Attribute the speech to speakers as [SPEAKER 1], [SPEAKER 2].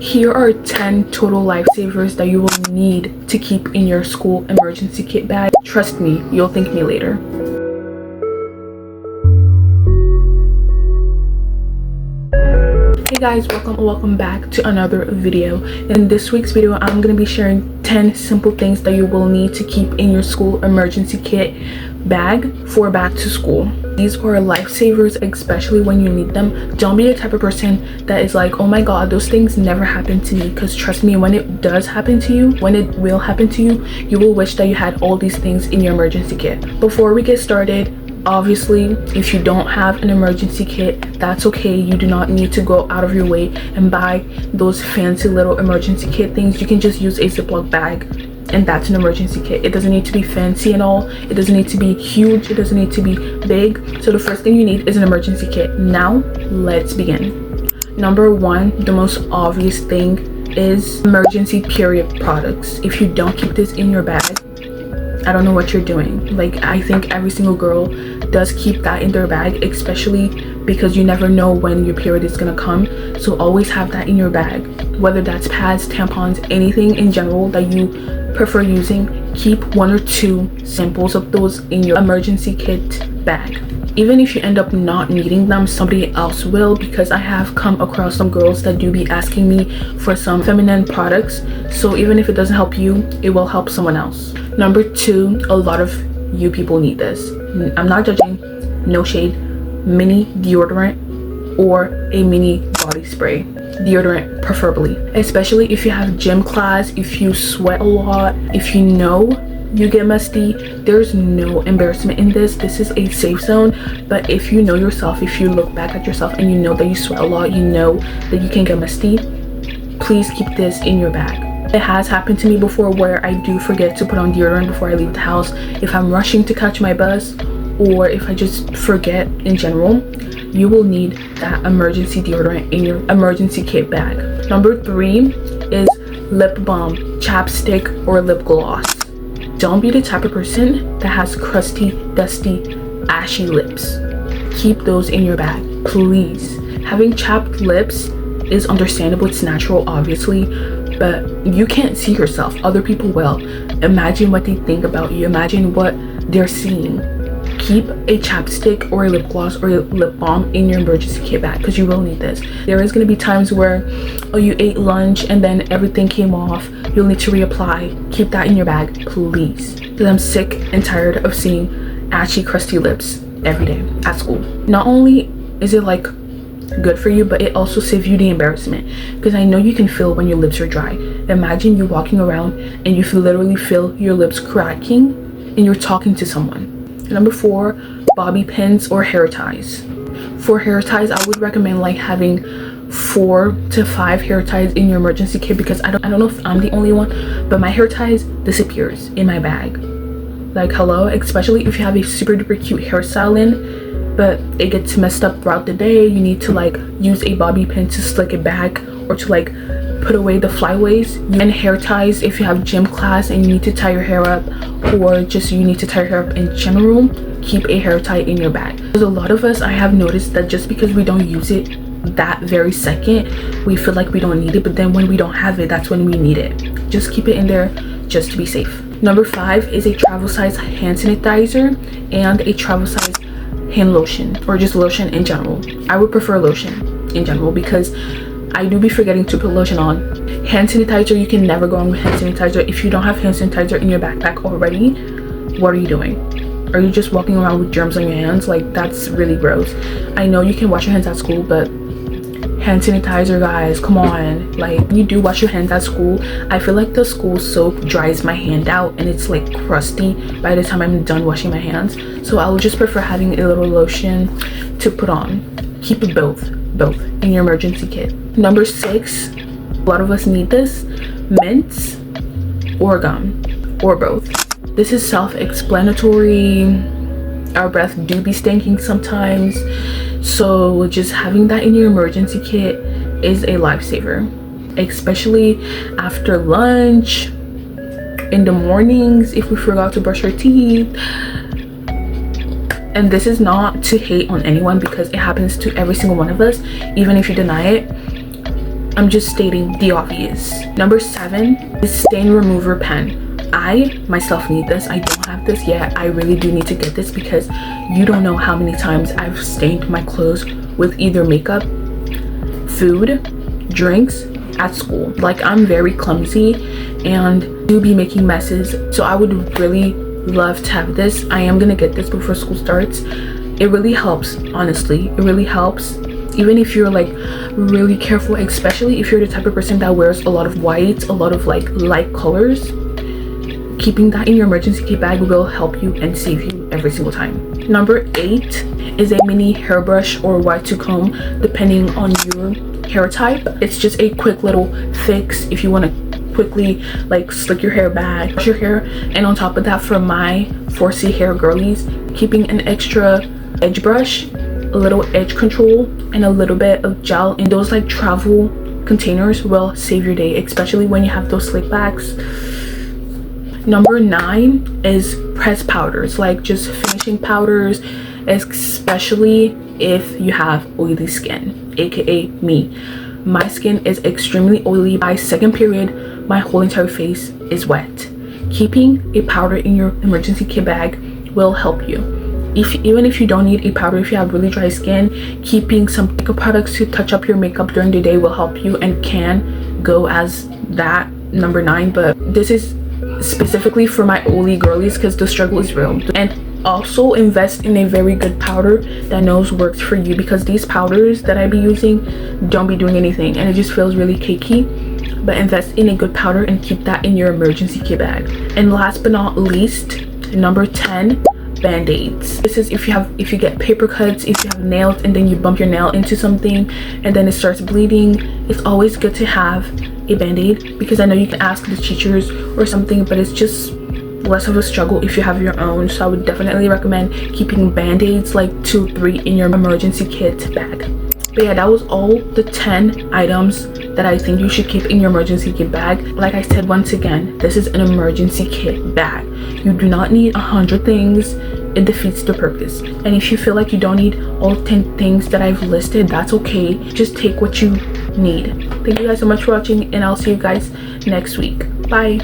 [SPEAKER 1] Here are 10 total lifesavers that you will need to keep in your school emergency kit bag. Trust me, you'll thank me later. Hey guys, welcome back to another video. In this week's video, I'm going to be sharing 10 simple things that you will need to keep in your school emergency kit bag for back to school. These are lifesavers, especially when you need them. Don't be the type of person that is like, oh my god, those things never happen to me, because trust me, when it does happen to you, when it will happen to you, you will wish that you had all these things in your emergency kit. Before we get started, obviously, if you don't have an emergency kit, that's okay. You do not need to go out of your way and buy those fancy little emergency kit things. You can just use a Ziploc bag, and that's an emergency kit. It doesn't need to be fancy and all. It doesn't need to be huge. It doesn't need to be big. So the first thing you need is an emergency kit. Now, let's begin. Number one, the most obvious thing is emergency period products. If you don't keep this in your bag, I don't know what you're doing. Like, I think every single girl does keep that in their bag, especially because you never know when your period is gonna come. So always have that in your bag, whether that's pads, tampons, anything in general that you prefer using. Keep 1 or 2 samples of those in your emergency kit bag. Even if you end up not needing them, somebody else will, because I have come across some girls that do be asking me for some feminine products. So even if it doesn't help you, it will help someone else. Number 2, a lot of you people need this. I'm not judging, no shade. Mini deodorant or a mini body spray. Deodorant preferably, especially if you have gym class, if you sweat a lot, if you know you get musty. There's no embarrassment in this. This is a safe zone. But if you know yourself, if you look back at yourself and you know that you sweat a lot, you know that you can get musty, please keep this in your bag. It has happened to me before where I do forget to put on deodorant before I leave the house. If I'm rushing to catch my bus, or if I just forget in general, you will need that emergency deodorant in your emergency kit bag. Number 3 is lip balm, chapstick, or lip gloss. Don't be the type of person that has crusty, dusty, ashy lips. Keep those in your bag, please. Having chapped lips is understandable. It's natural, obviously, but you can't see yourself. Other people will. Imagine what they think about you. Imagine what they're seeing. Keep a chapstick or a lip gloss or a lip balm in your emergency kit bag, because you will need this. There is going to be times where, oh, you ate lunch and then everything came off. You'll need to reapply. Keep that in your bag, please, because I'm sick and tired of seeing ashy, crusty lips every day at school. Not only is it like good for you, but it also saves you the embarrassment, because I know you can feel when your lips are dry. Imagine you walking around and you literally feel your lips cracking and you're talking to someone. Number 4, bobby pins or hair ties. For hair ties, I would recommend like having 4 to 5 hair ties in your emergency kit, because I don't know if I'm the only one, but my hair ties disappears in my bag. Like, hello, especially if you have a super duper cute hairstyle in, but it gets messed up throughout the day. You need to like use a bobby pin to slick it back, or to like put away the flyaways. And hair ties, if you have gym class and you need to tie your hair up, or just you need to tie your hair up in general, keep a hair tie in your bag. There's a lot of us, I have noticed, that just because we don't use it that very second, we feel like we don't need it, but then when we don't have it, that's when we need it. Just keep it in there just to be safe. Number 5 is a travel size hand sanitizer and a travel size hand lotion, or just lotion in general. I would prefer lotion in general, because I do be forgetting to put lotion on. Hand sanitizer, you can never go wrong with hand sanitizer. If you don't have hand sanitizer in your backpack already, what are you doing? Are you just walking around with germs on your hands? Like, that's really gross. I know you can wash your hands at school, but hand sanitizer, guys, come on. Like, when you do wash your hands at school, I feel like the school soap dries my hand out and it's like crusty by the time I'm done washing my hands. So I would just prefer having a little lotion to put on. Keep both in your emergency kit. Number 6, a lot of us need this, mints or gum, or both. This is self-explanatory. Our breath do be stinking sometimes, so just having that in your emergency kit is a lifesaver, especially after lunch, in the mornings, if we forgot to brush our teeth. And this is not to hate on anyone, because it happens to every single one of us. Even if you deny it, I'm just stating the obvious. Number 7 is stain remover pen. I myself need this. I don't have this yet. I really do need to get this because you don't know how many times I've stained my clothes with either makeup, food, drinks at school. Like, I'm very clumsy and do be making messes, so I would really love to have this. I am gonna get this before school starts. It really helps, honestly. It really helps. Even if you're like really careful, especially if you're the type of person that wears a lot of white, a lot of like light colors, keeping that in your emergency kit bag will help you and save you every single time. Number 8 is a mini hairbrush or Y2 comb, depending on your hair type. It's just a quick little fix if you want to quickly like slick your hair back, brush your hair. And on top of that, for my 4C hair girlies, keeping an extra edge brush, a little edge control, and a little bit of gel in those like travel containers will save your day, especially when you have those slick backs. Number 9 is pressed powders, like just finishing powders, especially if you have oily skin, aka me. My skin is extremely oily. By second period, my whole entire face is wet. Keeping a powder in your emergency kit bag will help you. Even if you don't need a powder, if you have really dry skin, keeping some makeup products to touch up your makeup during the day will help you and can go as that number 9. But this is specifically for my oily girlies because the struggle is real. And also invest in a very good powder that knows works for you, because these powders that I be using don't be doing anything and it just feels really cakey. But invest in a good powder and keep that in your emergency kit bag. And last but not least, number 10, band-aids. This is if you get paper cuts, if you have nails and then you bump your nail into something and then it starts bleeding. It's always good to have a band-aid, because I know you can ask the teachers or something, but it's just less of a struggle if you have your own. So I would definitely recommend keeping band-aids, like 2-3 in your emergency kit bag. But yeah, that was all the 10 items that I think you should keep in your emergency kit bag. Like I said, once again, this is an emergency kit bag. You do not need 100 things. It defeats the purpose. And if you feel like you don't need all 10 things that I've listed, that's okay. Just take what you need. Thank you guys so much for watching, and I'll see you guys next week. Bye.